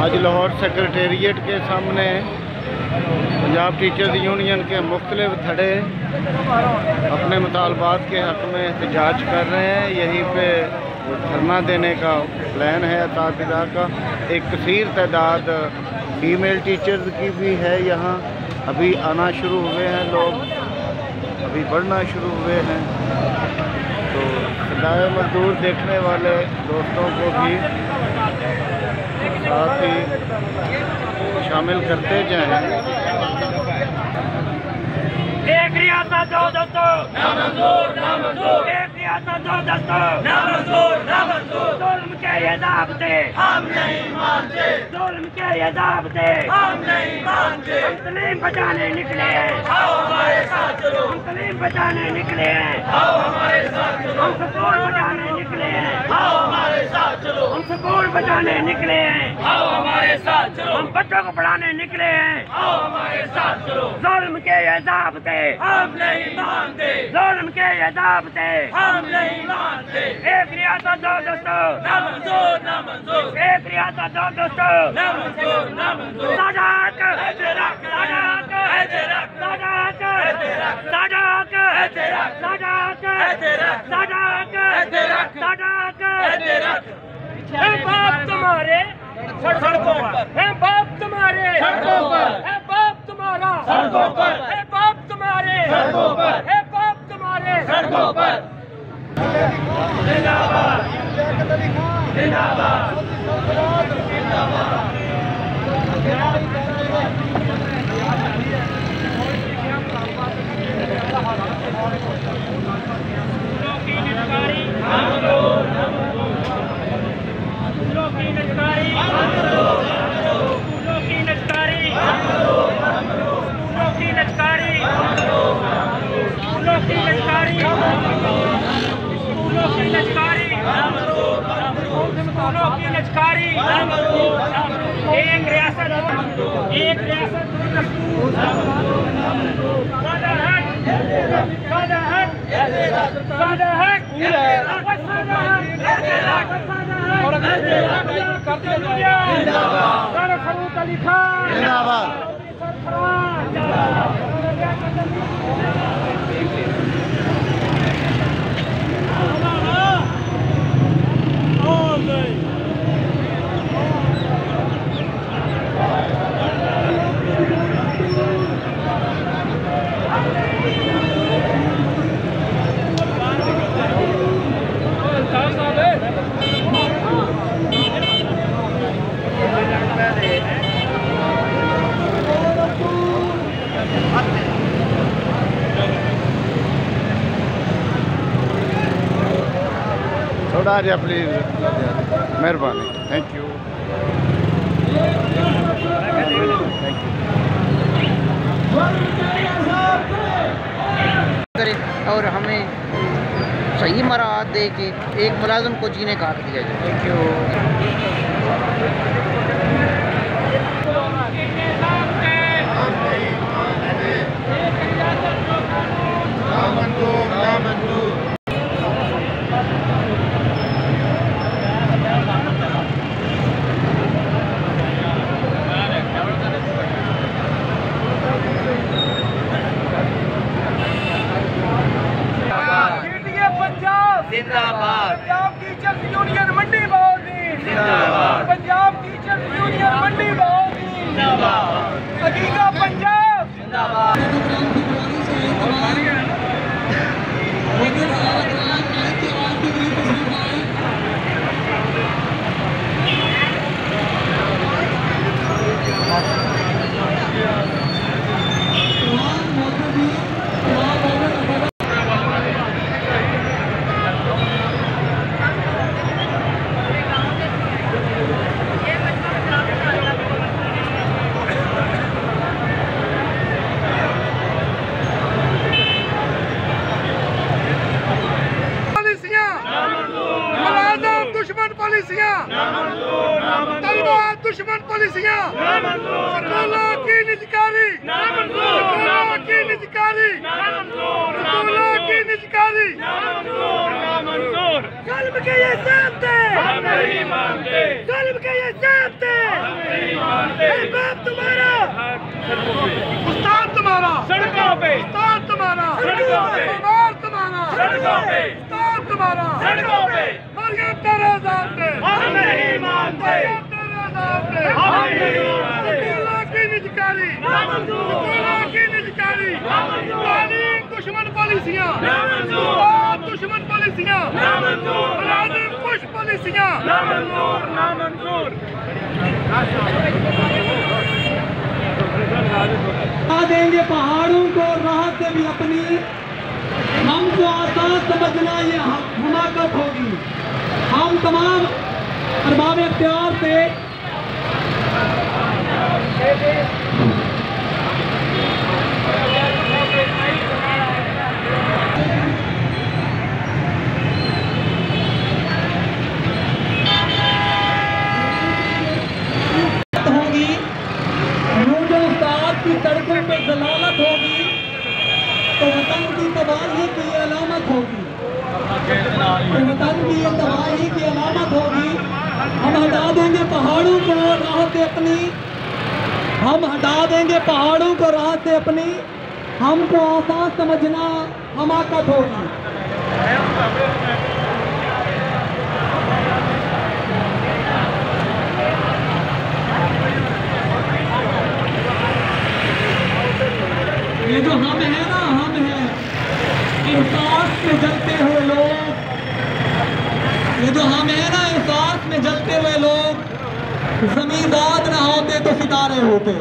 आज लाहौर सेक्रेटेरिएट के सामने पंजाब टीचर्स यूनियन के मुख्तलिफ धड़े अपने मुतालबात के हक़ में एहतजाज कर रहे हैं। यहीं पे धरना देने का प्लान है अताबिदा का। एक कसीर तादाद फीमेल टीचर्स की भी है यहाँ। अभी आना शुरू हुए हैं लोग, अभी बढ़ना शुरू हुए हैं। तो सदाए मजदूर देखने वाले दोस्तों को भी साथ ही शामिल करते जाएं। एक रियासत दो दोस्तों, ना मंजूर, ना मंजूर। एक रियासत दो दोस्तों, ना मंजूर, ना मंजूर। जुल्म के ये ज़ाब्ते हम नहीं मानते, जुल्म के ये ज़ाब्ते हम नहीं मानते। हम तलीम बचाने निकले हैं, आओ हमारे साथ चलो। हम तलीम बचाने निकले हैं, आओ हमारे साथ चलो। हम स्कूल बचाने निकले हैं, आओ हमारे साथ चलो। हम स्कूल बचाने निकले हैं, आओ हमारे साथ चलो। हम बच्चों को पढ़ाने निकले हैं, आओ हमारे साथ चलो। जुल्म के ये ज़ाब्ते हम नहीं मानते, जुल्म के ये ज़ाब्ते हम नहीं मानते। एक रियासत दो दोस्तों, ना मंजूर, ना मंजूर। एक रियासत दो दोस्तों, ना मंजूर, ना मंजूर। सादात है तेरा, सादात है तेरा, सादात है तेरा, सादात है तेरा, सादात है तेरा, सादात है तेरा, सादात है तेरा। है बाप तुम्हारे सड़कों पर, है बाप तुम्हारे सड़कों पर, है बाप तुम्हारा सड़कों पर, है बाप तुम्हारे सड़कों पर, है बाप तुम्हारे सड़कों पर। जिंदाबाद, जिंदाबाद, जिंदाबाद। एक रियासत, एक रियासत दस्तूर। सादा हक, सादा हक, सादा हक, जिंदाबाद, फरूक अली खान जिंदाबाद। थोड़ा जा प्लीज़, मेहरबानी, थैंक यू। और हमें सही मराहत दे के एक मुलाजिम को जीने का हक दिया जाए। Thank you. जिंदाबाद, पंजाब टीचर्स यूनियन मंडी बहाली जिंदाबाद, पंजाब टीचर्स यूनियन मंडी बहाली जिंदाबाद, हकीका पंजाब जिंदाबाद। दुश्मन पॉलिसियां स्कूलों की निजकारी, स्कूलों की निजकारी, स्कूलों की निजकारी, जुल्म के ये ज़ाब्ते हम नहीं मानते। जुल्म के ये ज़ाब्ते बाप तुम्हारा, उस्ताद तुम्हारा सड़कों पे, उस्ताद तुम्हारा सड़कों पे, बाप तुम्हारा सड़कों पे, उस्ताद तुम्हारा सड़कों पे। मरियम तेरे ज़ाब्ते हम नहीं मानते, तेरे ज़ाब्ते हम नहीं मानते। स्कूलों की निजकारी नामंजूर, स्कूलों की निजकारी नामंजूर, तालीम दुश्मन पॉलिसियां नामंजूर, दुश्मन पॉलिसियां नामंजूर, मुलाजिम खुश पॉलिसियां नामंजूर, नामंजूर। देंगे पहाड़ों को राहत से भी अपनी, हमको आसान समझना ये हमाकत होगी। हम तमाम अरबाब इख्तियार से होगी, की सड़कों पे जलालत होगी तो वतन की तबाही की अलामत होगी, तो वतन की तबाही की अलामत होगी। हम हटा देंगे पहाड़ों को राह से अपनी, हम हटा देंगे पहाड़ों को राह से अपनी, हमको आसान समझना हमाकत होगी। ये जो हम है ना, हम हैं इंसाफ में जलते हुए लोग, ये जो हम है ना इंसाफ में जलते हुए लोग, ज़मींदाद ना होते तो सितारे होते।